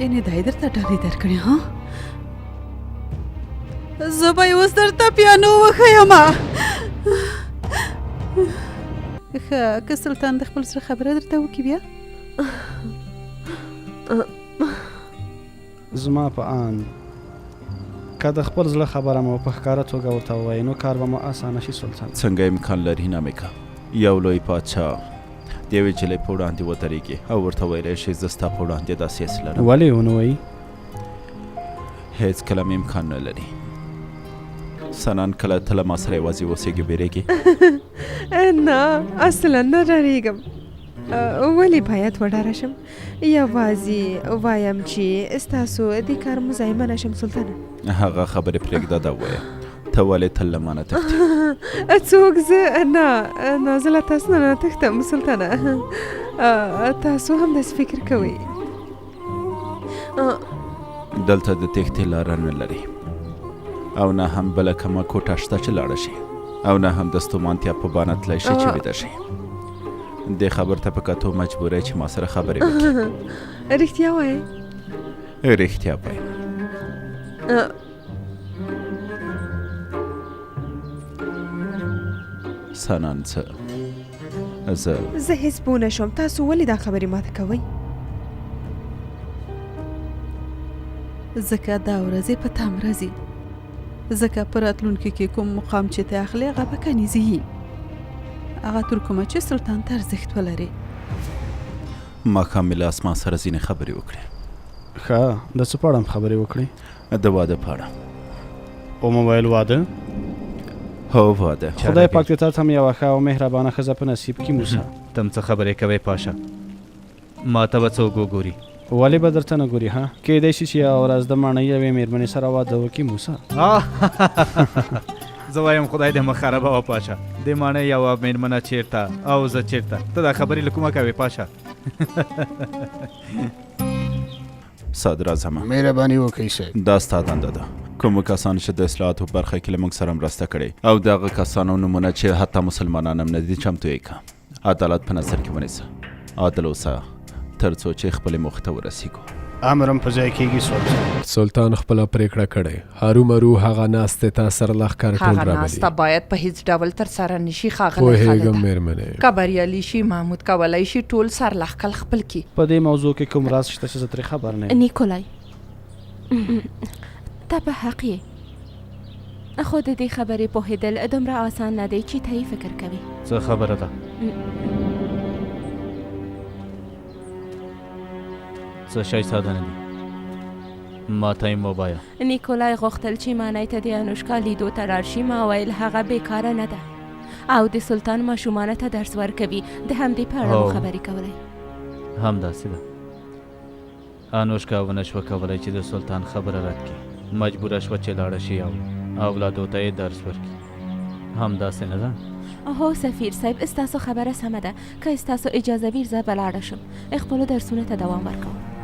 یعنې دا یې درته ډالۍ درکړې ها زه به یې اوس درته پیانو وښیمه ښه که سلطان د خپل زړه خبره درته وکړي بیا زما په آن که د خپل زړه خبره مو په ښکاره توګه ورته ووایي نو کار به مو اسانه شي سلطان څنګه امکان لري نامیکا یو لوی پاچا د یوې نجلۍ په وړاندې ودرېږي او ورته ویلی شي زه ستا په وړاندې داسې حس لرم ولې ونه وایي هېڅ کله مې امکان نه لري سنان کله ته له ما سره یوازې اوسېږي بیریږي نه اصلا نه ډارېږم ولې باید وډاره شم یوازې وایم چې ستاسو د کار مزایمنه شم سلطانه هغه خبرې پرېږده دا ووایه ته ولې تل له ما نه تښتې څوک زه نه زه له تاسو نه تښتم سلطانه تاسو هم داسې فکر کوئ دلته د تښتې لاره نه لري او نه هم بله کومه کوټه شته چې لاړه شي او نه هم د ستومانتیا په بانه تلی شي چې ویده شي دې خبر ته په کتو مجبوری چې ما سره خبرې وکړي رښتیا وایې رښتیا وایم سنان څه زه هیڅ پوه نه شوم تاسو ولې دا خبرې ماته کوئ ځکه دا ورځې په تام راځي ځکه په راتلونکي کې کوم مقام چې ته اخلې هغه به کنیزي وي هغه تر کومه چې سلطان ته ارزښت ولري ماښام مې له اسمان سره ځینې خبرې وکړې ښه د څه په اړه هم خبرې وکړې د واده په اړه او مو ویل واده هو واده خدای پاک دې تاته هم یوه ښه او مهربانه ښځه په نصیب کړي موسی تم څه خبرې کوې پاشا ما ته به څوک وګوري ولې به درته نه ګوري ها کیدای شي چې یوه ورځ د ماڼۍ یوې مېرمنې سره واده وکړي موسی زه وایم خدای دې مخ خرابه وه پاشا دې ماڼۍ یوه مېرمنه چېرته او زه چېرته ته دا خبرې له کومه کوې پاشا صدراعظمه مهرباني وکړئ صاحب دا ستا دنده ده کومو کسانو چې د اصلاحاتو برخه کې له موږ سره مرسته کړې او د هغه کسانو نومونه چې حتی مسلمانان هم نه دي چمتو یې که عدالت په نظر کې ونیسه عادل اوسه تر څو چې خپلې موخې ته ورسیږو امر هم په ځای کېږي سلطان خپله پرېکړه کړې هرومرو هغه ناستې ته سرلښکر ټول هغه راغلي ناسته باید په هیڅ ډول ترسره نشي ښاغلی پوهېږم خالده مېرمنې که بریالي شي محمود کولی شي ټول سرلښکل خپل کړي په دې موضوع کې کوم راز شته چې زه ترې خبر نه یم نیکولای ته په حق یې خو د دې خبرې پوهېدل دومره آسان نه دی چې ته یې فکر کوې څه خبره ده څه شی ساده نه دي ما ته یې ووایه نیکولای غوښتل چې مانۍ ته د انوشکا لیدو ته لاړ شي ما ویل هغه بیکاره نه ده او د سلطان ماشومانو ته درس ورکوي د همدې په اړه مو خبرې کولی همداسې ده انوشکا ونه شوه کولی چې د سلطان خبره رد کړي مجبوره شوه چې لاړه شي او اولادو ته یې درس ورکړي همداسې نه ده هو سفیر صاحب ستاسو خبره سمه ده که ستاسو اجازه وي زه به لاړه شم خپلو درسونو ته دوام ورکوم